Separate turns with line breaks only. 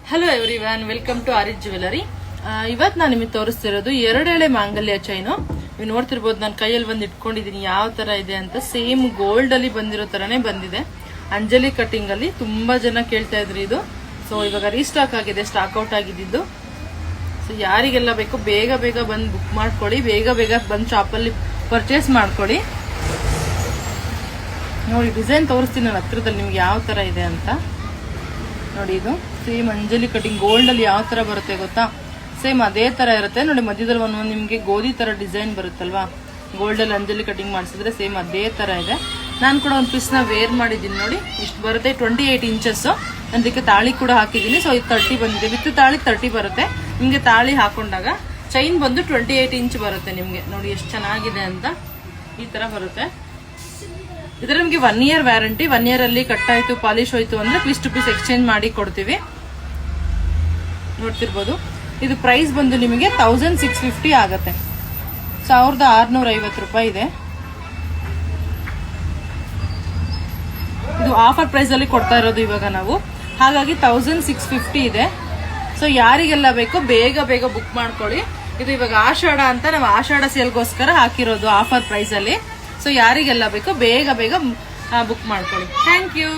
Hello everyone, welcome to Aariz jewellery. ಇವತ್ತು ನಾನು ನಿಮಗೆ ತೋರಿಸ್ತಿರೋದು 2 ಎಳೆ ಮಾಂಗಲ್ಯ ಚೈನು. ನೀವು ನೋಡ್ತಿರ್ಬೋದು, ನಾನು ಕೈಯಲ್ಲಿ ಒಂದು ಇಟ್ಕೊಂಡಿದ್ದೀನಿ ಯಾವ ತರ ಇದೆ ಅಂತ. ಸೇಮ್ ಗೋಲ್ಡ್ ಅಲ್ಲಿ ಬಂದಿರೋ ತರನೇ ಬಂದಿದೆ. ಅಂಜಲಿ ಕಟಿಂಗ್ ಅಲ್ಲಿ ತುಂಬಾ ಜನ ಕೇಳ್ತಾ ಇದ್ರಿ ಇದು. ಸೊ ಇವಾಗ ರೀಸ್ಟಾಕ್ ಆಗಿದೆ, ಸ್ಟಾಕ್ ಔಟ್ ಆಗಿದ್ದು. ಸೊ ಯಾರಿಗೆಲ್ಲ ಬೇಕು ಬೇಗ ಬೇಗ ಬಂದು ಬುಕ್ ಮಾಡ್ಕೊಳ್ಳಿ, ಬೇಗ ಬೇಗ ಬಂದು ಶಾಪಲ್ಲಿ ಪರ್ಚೇಸ್ ಮಾಡ್ಕೊಳ್ಳಿ. ನೋಡಿ ಡಿಸೈನ್ ತೋರಿಸ್ತೀನಿ ನಾನು ಹತ್ರದಲ್ಲಿ ನಿಮ್ಗೆ ಯಾವ ತರ ಇದೆ ಅಂತ. ನೋಡಿ ಇದು ಸೇಮ್ ಅಂಜಲಿ ಕಟಿಂಗ್ ಗೋಲ್ಡ್ ಅಲ್ಲಿ ಯಾವ ತರ ಬರುತ್ತೆ ಗೊತ್ತಾ, ಸೇಮ್ ಅದೇ ತರ ಇರುತ್ತೆ. ನೋಡಿ ಮಧ್ಯದಲ್ಲಿ ಒಂದು ನಿಮ್ಗೆ ಗೋಧಿ ತರ ಡಿಸೈನ್ ಬರುತ್ತಲ್ವಾ, ಗೋಲ್ಡ್ ಅಲ್ಲಿ ಅಂಜಲಿ ಕಟಿಂಗ್ ಮಾಡಿಸಿದ್ರೆ ಸೇಮ್ ಅದೇ ತರ ಇದೆ. ನಾನು ಕೂಡ ಒಂದು ಪೀಸ್ ನ ವೇರ್ ಮಾಡಿದ್ದೀನಿ. ನೋಡಿ ಇಷ್ಟು ಬರುತ್ತೆ, 28 ಇಂಚಸ್. ಅದಕ್ಕೆ ತಾಳಿ ಕೂಡ ಹಾಕಿದ್ದೀನಿ. ಸೊ ಇದು 30 ಬಂದಿದೆ, ವಿತ್ ತಾಳಿ 30 ಬರುತ್ತೆ. ನಿಮ್ಗೆ ತಾಳಿ ಹಾಕೊಂಡಾಗ ಚೈನ್ ಬಂದು 28 ಇಂಚ್ ಬರುತ್ತೆ ನಿಮ್ಗೆ. ನೋಡಿ ಎಷ್ಟು ಚೆನ್ನಾಗಿದೆ ಅಂತ. ಈ ತರ ಬರುತ್ತೆ. ಇದ್ರ ನಿಮ್ಗೆ 1 ಇಯರ್ ವ್ಯಾರಂಟಿ. 1 ಇಯರ್ ಅಲ್ಲಿ ಕಟ್ ಆಯ್ತು, ಪಾಲಿಶ್ ಹೋಯ್ತು ಅಂದ್ರೆ ಪೀಸ್ ಟು ಪೀಸ್ ಎಕ್ಸ್ಚೇಂಜ್ ಮಾಡಿ ಕೊಡ್ತೀವಿ. ನೋಡ್ತಿರ್ಬೋದು. ಇದು ಪ್ರೈಸ್ ಬಂದು ನಿಮಗೆ 1650 ಆಗತ್ತೆ. 1650 ರೂಪಾಯಿ ಇದೆ. ಇದು ಆಫರ್ ಪ್ರೈಸ್ ಅಲ್ಲಿ ಕೊಡ್ತಾ ಇರೋದು ಇವಾಗ ನಾವು, ಹಾಗಾಗಿ 1650 ಇದೆ. ಸೊ ಯಾರಿಗೆಲ್ಲ ಬೇಕು ಬೇಗ ಬೇಗ ಬುಕ್ ಮಾಡ್ಕೊಳ್ಳಿ. ಇದು ಇವಾಗ ಆಷಾಢ ಅಂತ ನಾವು ಆಷಾಢ ಸೇಲ್ಗೋಸ್ಕರ ಹಾಕಿರೋದು ಆಫರ್ ಪ್ರೈಸ್ ಅಲ್ಲಿ. ಸೊ ಯಾರಿಗೆಲ್ಲ ಬೇಕು ಬೇಗ ಬೇಗ ಬುಕ್ ಮಾಡ್ಕೊಳ್ಳಿ. Thank you.